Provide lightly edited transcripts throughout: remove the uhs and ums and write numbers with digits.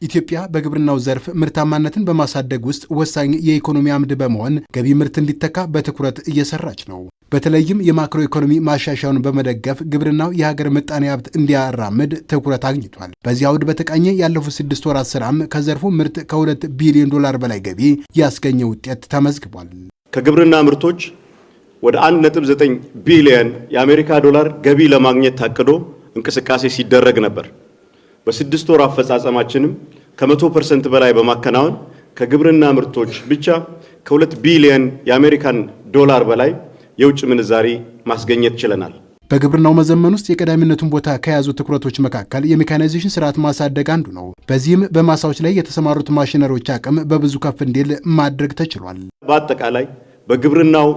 ኢትዮጵያ በግብርናው ዘርፍ ምርታማነትን በማሳደግ ውስጥ ወሳኝ የኢኮኖሚ አምድ በመሆን ገቢ ምርት እንዲተካ በትኩረት እየሰራች ነው። በተለይም የማክሮ ኢኮኖሚ ማሻሻያውን በመደገፍ ግብርናው የሀገር ምጣኔ ሀብት እንዲያራምድ ትኩረት አግኝቷል። በዚህ አውድ በተቃኘ ያለፉት 6 ወራት ስራም ከዘርፉ ምርት ከ2 ቢሊዮን ዶላር በላይ ገቢ ያስገኘ ውጤት ተመዝግቧል። ከግብርና ምርቶች ወደ 1.9 ቢሊዮን የአሜሪካ ዶላር ገቢ ለማግኘት ታቅዶ እንቅስቃሴ ሲደረግ ነበር። በ6 ወር አፈጻጸማችንም ከ100% በላይ በማከናወን ከግብርና ምርቶች ብቻ ከ2 ቢሊዮን የአሜሪካን ዶላር በላይ የውጭ ምንዛሪ ማስገኘት ችለናል። በግብርናው መዘመን ውስጥ የቀዳሚነቱን ቦታ ከያዙ ትኩረቶች መካከል የሜካናይዜሽን ስርዓት ማሳደግ አንዱ ነው። በዚህም በማሳዎች ላይ የተሰማሩት ማሽነሪዎች አቅም በብዙ ከፍ እንዲል ማድረግ ተችሏል። በአጠቃላይ በግብርናው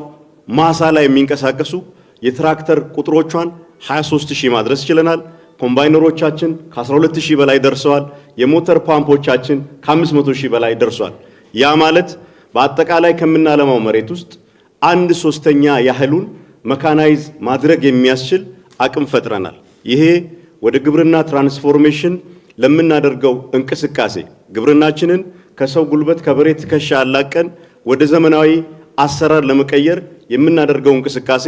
ማሳ ላይ የሚንቀሳቀሱ የትራክተር ቁጥሮቿን 23000 ማድረስ ችለናል። ኮምባይነሮቻችን ከ12000 በላይ ደርሰዋል። የሞተር ፓምፖቻችን ከ500000 በላይ ደርሷል። ያ ማለት በአጠቃላይ ከምናለማው መሬት ውስጥ 1/3 ያህሉን መካናይዝ ማድረግ የሚያስችል አቅም ፈጥረናል። ይሄ ወደ ግብርና ትራንስፎርሜሽን ለምናደርገው እንቅስቃሴ ግብርናችንን ከሰው ጉልበት ከበሬ ትከሻ አላቀን ወደ ዘመናዊ አሰራር ለመቀየር የምናደርገው እንቅስቃሴ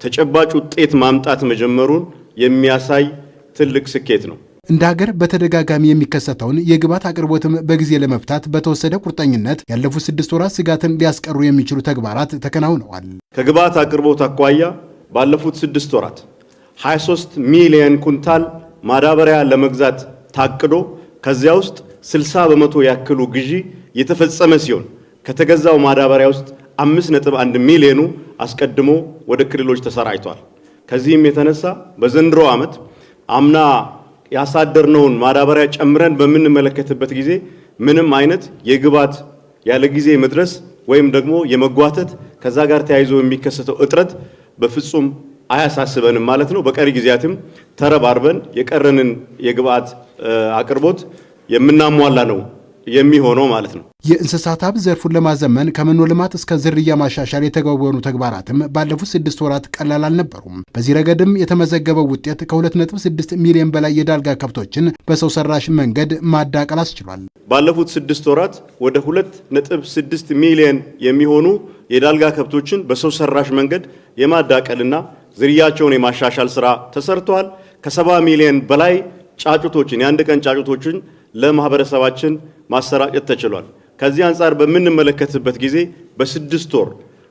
ተጨባጭ ውጤት ማምጣት መጀመሩን የሚያሳይ ትልቅ ስኬት ነው። እንደ ሀገር በተደጋጋሚ የሚከሰተውን የግብዓት አቅርቦትም በጊዜ ለመፍታት በተወሰደ ቁርጠኝነት ያለፉት 6 ወራት ስጋትን ሊያስቀሩ የሚችሉ ተግባራት ተከናውነዋል። ከግብዓት አቅርቦት አኳያ ባለፉት 6 ወራት 23 ሚሊዮን ኩንታል ማዳበሪያ ለመግዛት ታቅዶ ከዚያ ውስጥ 60% ያክሉ ግዢ የተፈጸመ ሲሆን ከተገዛው ማዳበሪያ ውስጥ 5.1 ሚሊዮኑ አስቀድሞ ወደ ክልሎች ተሰራጭቷል። ከዚህም የተነሳ በዘንድሮ ዓመት አምና ያሳደርነውን ማዳበሪያ ጨምረን በምንመለከትበት ጊዜ ምንም አይነት የግብዓት ያለ ጊዜ መድረስ ወይም ደግሞ የመጓተት ከዛ ጋር ተያይዞ የሚከሰተው እጥረት በፍጹም አያሳስበንም ማለት ነው። በቀሪ ጊዜያትም ተረባርበን የቀረንን የግብዓት አቅርቦት የምናሟላ ነው የሚሆነው ማለት ነው። የእንስሳት ሀብት ዘርፉን ለማዘመን ከመኖ ልማት እስከ ዝርያ ማሻሻል የተገበሩ ተግባራትም ባለፉት 6 ወራት ቀላል አልነበሩም። በዚህ ረገድም የተመዘገበው ውጤት ከ2.6 ሚሊዮን በላይ የዳልጋ ከብቶችን በሰው ሰራሽ መንገድ ማዳቀል አስችሏል። ባለፉት 6 ወራት ወደ 2.6 ሚሊዮን የሚሆኑ የዳልጋ ከብቶችን በሰው ሰራሽ መንገድ የማዳቀልና ዝርያቸውን የማሻሻል ስራ ተሰርቷል። ከ70 ሚሊዮን በላይ ጫጩቶችን የአንድ ቀን ጫጩቶችን ለማህበረሰባችን ማሰራጨት ተችሏል። ከዚህ አንጻር በምንመለከትበት ጊዜ በ6 ወር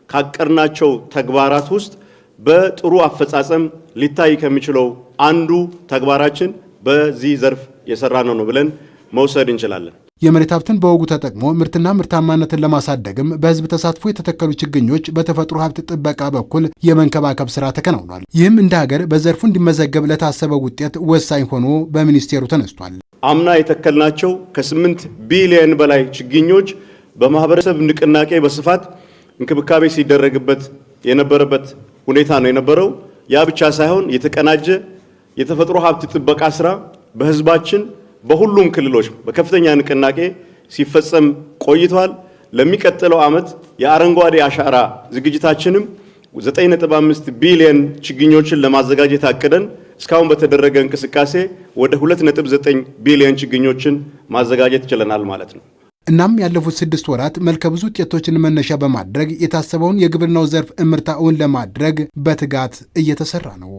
ካቀርናቸው ተግባራት ውስጥ በጥሩ አፈጻጸም ሊታይ ከሚችለው አንዱ ተግባራችን በዚህ ዘርፍ የሰራነው ነው ብለን መውሰድ እንችላለን። የመሬት ሀብትን በወጉ ተጠቅሞ ምርትና ምርታማነትን ለማሳደግም በህዝብ ተሳትፎ የተተከሉ ችግኞች በተፈጥሮ ሀብት ጥበቃ በኩል የመንከባከብ ስራ ተከናውኗል። ይህም እንደ ሀገር በዘርፉ እንዲመዘገብ ለታሰበው ውጤት ወሳኝ ሆኖ በሚኒስቴሩ ተነስቷል። አምና የተከልናቸው ከ8 ቢሊዮን በላይ ችግኞች በማህበረሰብ ንቅናቄ በስፋት እንክብካቤ ሲደረግበት የነበረበት ሁኔታ ነው የነበረው። ያ ብቻ ሳይሆን የተቀናጀ የተፈጥሮ ሀብት ጥበቃ ስራ በህዝባችን በሁሉም ክልሎች በከፍተኛ ንቅናቄ ሲፈጸም ቆይቷል። ለሚቀጥለው ዓመት የአረንጓዴ አሻራ ዝግጅታችንም 9.5 ቢሊዮን ችግኞችን ለማዘጋጀት አቅደን እስካሁን በተደረገ እንቅስቃሴ ወደ 2.9 ቢሊዮን ችግኞችን ማዘጋጀት ችለናል ማለት ነው። እናም ያለፉት 6 ወራት መልከ ብዙ ውጤቶችን መነሻ በማድረግ የታሰበውን የግብርናው ዘርፍ እምርታ እውን ለማድረግ በትጋት እየተሰራ ነው።